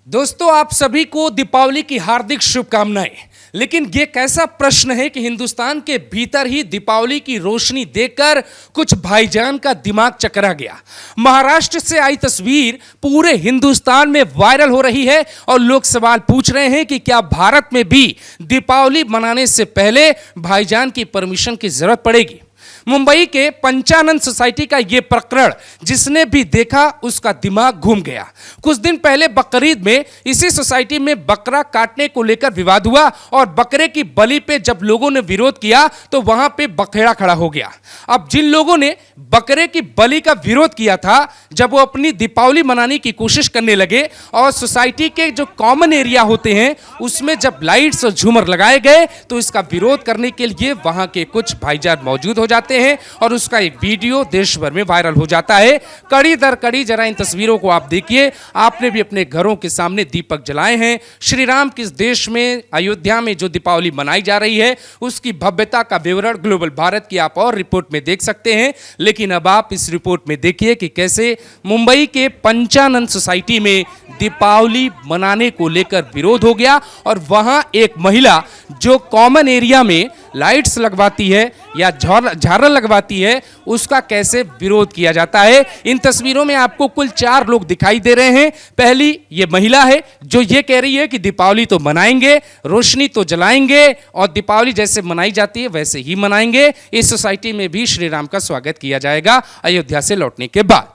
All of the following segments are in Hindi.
दोस्तों, आप सभी को दीपावली की हार्दिक शुभकामनाएं। लेकिन ये कैसा प्रश्न है कि हिंदुस्तान के भीतर ही दीपावली की रोशनी देखकर कुछ भाईजान का दिमाग चकरा गया। महाराष्ट्र से आई तस्वीर पूरे हिंदुस्तान में वायरल हो रही है और लोग सवाल पूछ रहे हैं कि क्या भारत में भी दीपावली मनाने से पहले भाईजान की परमिशन की जरूरत पड़ेगी। मुंबई के पंचानन सोसाइटी का यह प्रकरण जिसने भी देखा उसका दिमाग घूम गया। कुछ दिन पहले बकरीद में इसी सोसाइटी में बकरा काटने को लेकर विवाद हुआ और बकरे की बलि पे जब लोगों ने विरोध किया तो वहां पे बखेड़ा खड़ा हो गया। अब जिन लोगों ने बकरे की बलि का विरोध किया था, जब वो अपनी दीपावली मनाने की कोशिश करने लगे और सोसाइटी के जो कॉमन एरिया होते हैं उसमें जब लाइट्स और झूमर लगाए गए तो इसका विरोध करने के लिए वहां के कुछ भाईजान मौजूद हो जाते हैं और उसका एक वीडियो देश भर में वायरल हो जाता है। कड़ी दर कड़ी जरा इन तस्वीरों को आप देखिए। आपने भी अपने घरों के सामने दीपक जलाए हैं। श्री राम किस देश में अयोध्या में जो दीपावली मनाई जा रही है उसकी भव्यता का विवरण ग्लोबल भारत की आप और रिपोर्ट में देख सकते हैं। लेकिन अब आप इस रिपोर्ट में देखिए कि कैसे मुंबई के पंचानन सोसाइटी में दीपावली मनाने को लेकर विरोध हो गया और वहां एक महिला जो कॉमन एरिया में लाइट्स लगवाती है या झालर लगवाती है उसका कैसे विरोध किया जाता है। इन तस्वीरों में आपको कुल 4 लोग दिखाई दे रहे हैं। पहली ये महिला है जो ये कह रही है कि दीपावली तो मनाएंगे, रोशनी तो जलाएंगे और दीपावली जैसे मनाई जाती है वैसे ही मनाएंगे। इस सोसाइटी में भी श्री राम का स्वागत किया जाएगा अयोध्या से लौटने के बाद।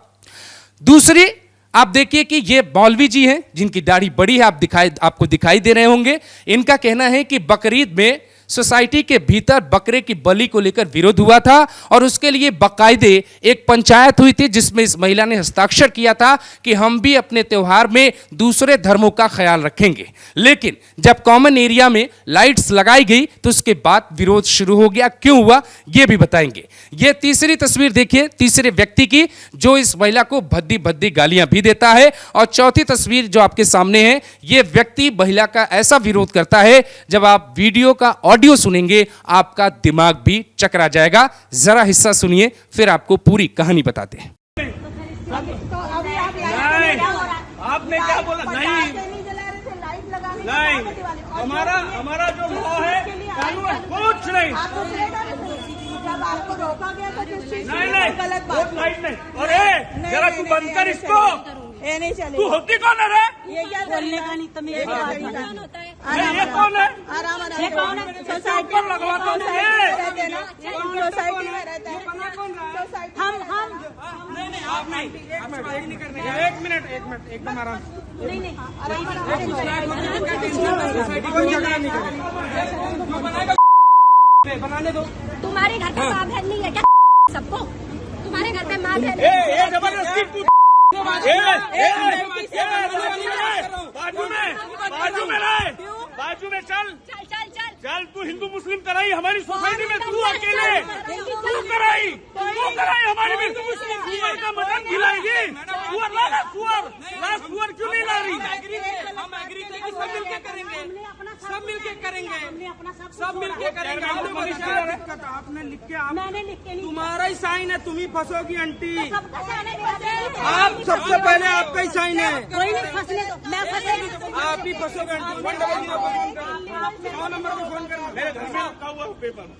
दूसरी आप देखिए कि ये मौलवी जी हैं जिनकी दाढ़ी बड़ी है, आपको दिखाई दे रहे होंगे। इनका कहना है कि बकरीद में सोसाइटी के भीतर बकरे की बलि को लेकर विरोध हुआ था और उसके लिए बाकायदे एक पंचायत हुई थी जिसमें इस महिला ने हस्ताक्षर किया था कि हम भी अपने त्योहार में दूसरे धर्मों का ख्याल रखेंगे। लेकिन जब कॉमन एरिया में लाइट्स लगाई गई तो उसके बाद विरोध शुरू हो गया। क्यों हुआ ये भी बताएंगे। ये तीसरी तस्वीर देखिए, तीसरे व्यक्ति की जो इस महिला को भद्दी भद्दी गालियां भी देता है। और चौथी तस्वीर जो आपके सामने है, ये व्यक्ति महिला का ऐसा विरोध करता है जब आप वीडियो का ऑडियो सुनेंगे आपका दिमाग भी चकरा जाएगा। जरा हिस्सा सुनिए फिर आपको पूरी कहानी बताते हैं। आपने क्या बोला? नहीं, हमारा जो लॉ है कानून है, कुछ नहीं। आपको रोका गया था किस चीज नहीं, नहीं। अरे जरा तू बंद कर इसको। ये नहीं चलेगा। तू होती कौन है रे? ये क्या बोलने का नहीं तो ये कौन है? ये कौन है? सोसाइटी पर लगवा कौन है? सोसाइटी में रहता है। हम नहीं आप नहीं करने। एक मिनट एकदम आराम से। नहीं सोसाइटी को झगड़ा नहीं करेंगे। बनाने दो। तुम्हारे घर पे माँ बहन नहीं है क्या? सबको तुम्हारे घर पे माँ बहन जबरदस्ती बाजू में चल तू हिंदू मुस्लिम कराई हमारी सोसाइटी में, तू अकेले तू कराई हमारी में सुअर का मटन खिलाएगी। सुअर क्यों नहीं ला रही? हम एग्री थे कि सब मिलके करेंगे। आपने लिख के मैंने लिख के नहीं, तुम्हारा ही साइन है, तुम ही फंसोगी आंटी। आप सबसे पहले आपका ही साइन है। कोई नहीं फंसने दो, मैं फंसेगी। आप ही फंसोगे आंटी। 100 नंबर को फोन करना। मेरे घर में रखा हुआ पेपर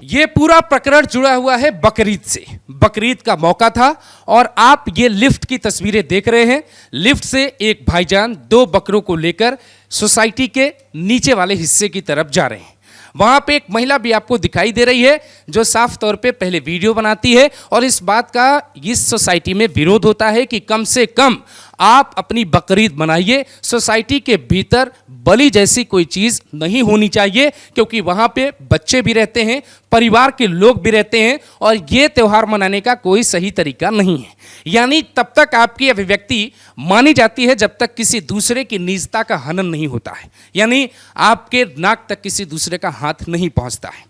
ये पूरा प्रकरण जुड़ा हुआ है बकरीद से। बकरीद का मौका था और आप ये लिफ्ट की तस्वीरें देख रहे हैं। लिफ्ट से एक भाईजान 2 बकरों को लेकर सोसाइटी के नीचे वाले हिस्से की तरफ जा रहे हैं। वहां पे एक महिला भी आपको दिखाई दे रही है जो साफ तौर पे पहले वीडियो बनाती है और इस बात का इस सोसाइटी में विरोध होता है कि कम से कम आप अपनी बकरीद मनाइए। सोसाइटी के भीतर बलि जैसी कोई चीज़ नहीं होनी चाहिए क्योंकि वहाँ पे बच्चे भी रहते हैं, परिवार के लोग भी रहते हैं और ये त्यौहार मनाने का कोई सही तरीका नहीं है। यानी तब तक आपकी अभिव्यक्ति मानी जाती है जब तक किसी दूसरे की निजता का हनन नहीं होता है, यानी आपके नाक तक किसी दूसरे का हाथ नहीं पहुँचता है।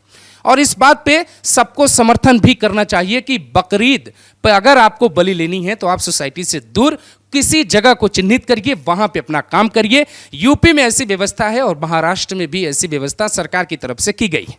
और इस बात पे सबको समर्थन भी करना चाहिए कि बकरीद पर अगर आपको बलि लेनी है तो आप सोसाइटी से दूर किसी जगह को चिन्हित करिए, वहां पे अपना काम करिए। यूपी में ऐसी व्यवस्था है और महाराष्ट्र में भी ऐसी व्यवस्था सरकार की तरफ से की गई है।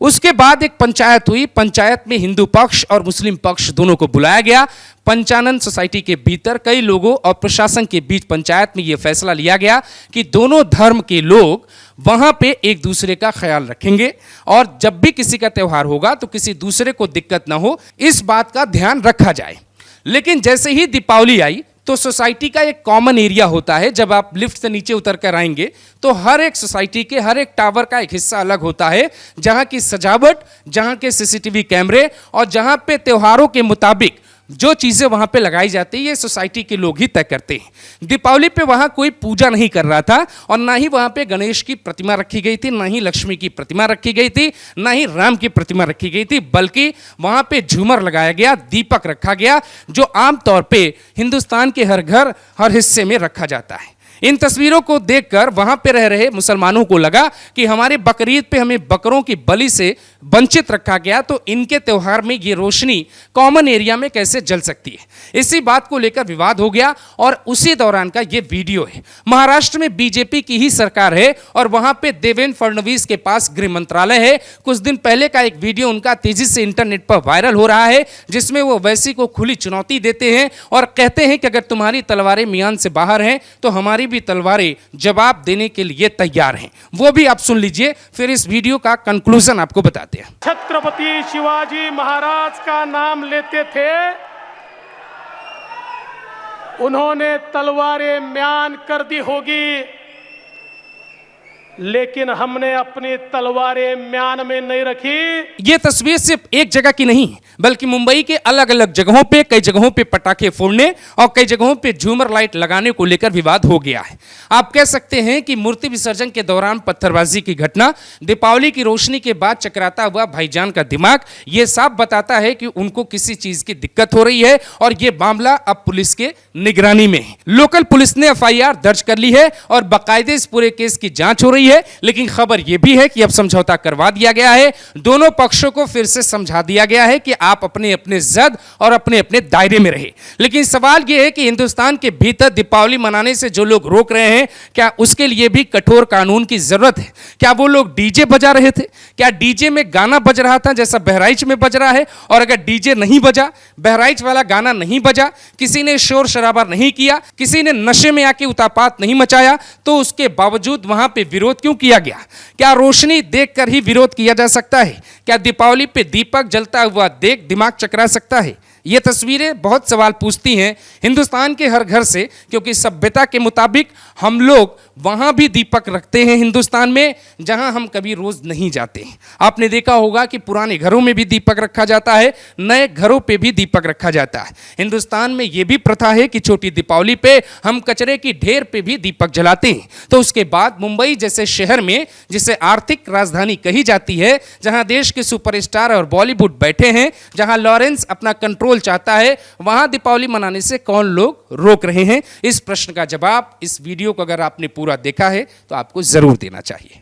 उसके बाद एक पंचायत हुई। पंचायत में हिंदू पक्ष और मुस्लिम पक्ष दोनों को बुलाया गया। पंचानन सोसाइटी के भीतर कई लोगों और प्रशासन के बीच पंचायत में यह फैसला लिया गया कि दोनों धर्म के लोग वहां पे एक दूसरे का ख्याल रखेंगे और जब भी किसी का त्यौहार होगा तो किसी दूसरे को दिक्कत ना हो, इस बात का ध्यान रखा जाए। लेकिन जैसे ही दीपावली आई तो सोसाइटी का एक कॉमन एरिया होता है। जब आप लिफ्ट से नीचे उतर कर आएंगे तो हर एक सोसाइटी के हर एक टावर का एक हिस्सा अलग होता है, जहां की सजावट, जहां के सीसीटीवी कैमरे और जहां पे त्योहारों के मुताबिक जो चीजें वहां पे लगाई जाती है ये सोसाइटी के लोग ही तय करते हैं। दीपावली पे वहां कोई पूजा नहीं कर रहा था और ना ही वहां पे गणेश की प्रतिमा रखी गई थी, ना ही लक्ष्मी की प्रतिमा रखी गई थी, ना ही राम की प्रतिमा रखी गई थी, बल्कि वहां पे झूमर लगाया गया, दीपक रखा गया, जो आमतौर पे हिंदुस्तान के हर घर हर हिस्से में रखा जाता है। इन तस्वीरों को देखकर वहां पे रह रहे मुसलमानों को लगा कि हमारे बकरीद पे हमें बकरों की बलि से वंचित रखा गया, तो इनके त्योहार में ये रोशनी कॉमन एरिया में कैसे जल सकती है। इसी बात को लेकर विवाद हो गया और उसी दौरान का ये वीडियो है। महाराष्ट्र में बीजेपी की ही सरकार है और वहां पे देवेंद्र फडणवीस के पास गृह मंत्रालय है। कुछ दिन पहले का एक वीडियो उनका तेजी से इंटरनेट पर वायरल हो रहा है, जिसमें वो वैसी को खुली चुनौती देते हैं और कहते हैं कि अगर तुम्हारी तलवारें मियान से बाहर हैं तो हमारी भी तलवारें जवाब देने के लिए तैयार हैं। वो भी आप सुन लीजिए, फिर इस वीडियो का कंक्लूजन आपको बताते हैं। छत्रपति शिवाजी महाराज का नाम लेते थे, उन्होंने तलवारें म्यान कर दी होगी, लेकिन हमने अपनी तलवारें म्यान में नहीं रखी। ये तस्वीर सिर्फ एक जगह की नहीं, बल्कि मुंबई के अलग अलग जगहों पे, कई जगहों पे पटाखे फोड़ने और कई जगहों पे झूमर लाइट लगाने को लेकर विवाद हो गया है। आप कह सकते हैं कि मूर्ति विसर्जन के दौरान पत्थरबाजी की घटना, दीपावली की रोशनी के बाद चकराता हुआ भाईजान का दिमाग, ये साफ बताता है कि उनको किसी चीज की दिक्कत हो रही है और ये मामला अब पुलिस के निगरानी में है। लोकल पुलिस ने एफआईआर दर्ज कर ली है और बाकायदे इस पूरे केस की जांच हो रही है। लेकिन खबर यह भी है कि अब समझौता करवा दिया गया है। दोनों पक्षों को फिर से समझा दिया गया है कि आप अपने अपने जद और अपने अपने दायरे में रहे। लेकिन सवाल यह है कि हिंदुस्तान के भीतर दीपावली मनाने से जो लोग रोक रहे हैं, क्या उसके लिए भी कठोर कानून की जरूरत है? क्या वो लोग डीजे बजा रहे थे? क्या डीजे में गाना बज रहा था जैसा बहराइच में बज रहा है? और अगर डीजे नहीं बजा, बहराइच वाला गाना नहीं बजा, किसी ने शोर शराबा नहीं किया, किसी ने नशे में आके उतापात नहीं मचाया, तो उसके बावजूद वहां पे विरोध क्यों किया गया? क्या रोशनी देखकर ही विरोध किया जा सकता है? क्या दीपावली पे दीपक जलता हुआ देख दिमाग चकरा सकता है? ये तस्वीरें बहुत सवाल पूछती हैं हिंदुस्तान के हर घर से, क्योंकि सभ्यता के मुताबिक हम लोग वहां भी दीपक रखते हैं हिंदुस्तान में जहां हम कभी रोज नहीं जाते। आपने देखा होगा कि पुराने घरों में भी दीपक रखा जाता है, नए घरों पे भी दीपक रखा जाता है। हिंदुस्तान में यह भी प्रथा है कि छोटी दीपावली पे हम कचरे की ढेर पे भी दीपक जलाते हैं। तो उसके बाद मुंबई जैसे शहर में, जिसे आर्थिक राजधानी कही जाती है, जहां देश के सुपरस्टार और बॉलीवुड बैठे हैं, जहां लॉरेंस अपना कंट्रोल चाहता है, वहां दीपावली मनाने से कौन लोग रोक रहे हैं? इस प्रश्न का जवाब इस वीडियो को अगर आपने पूरा देखा है तो आपको जरूर देना चाहिए।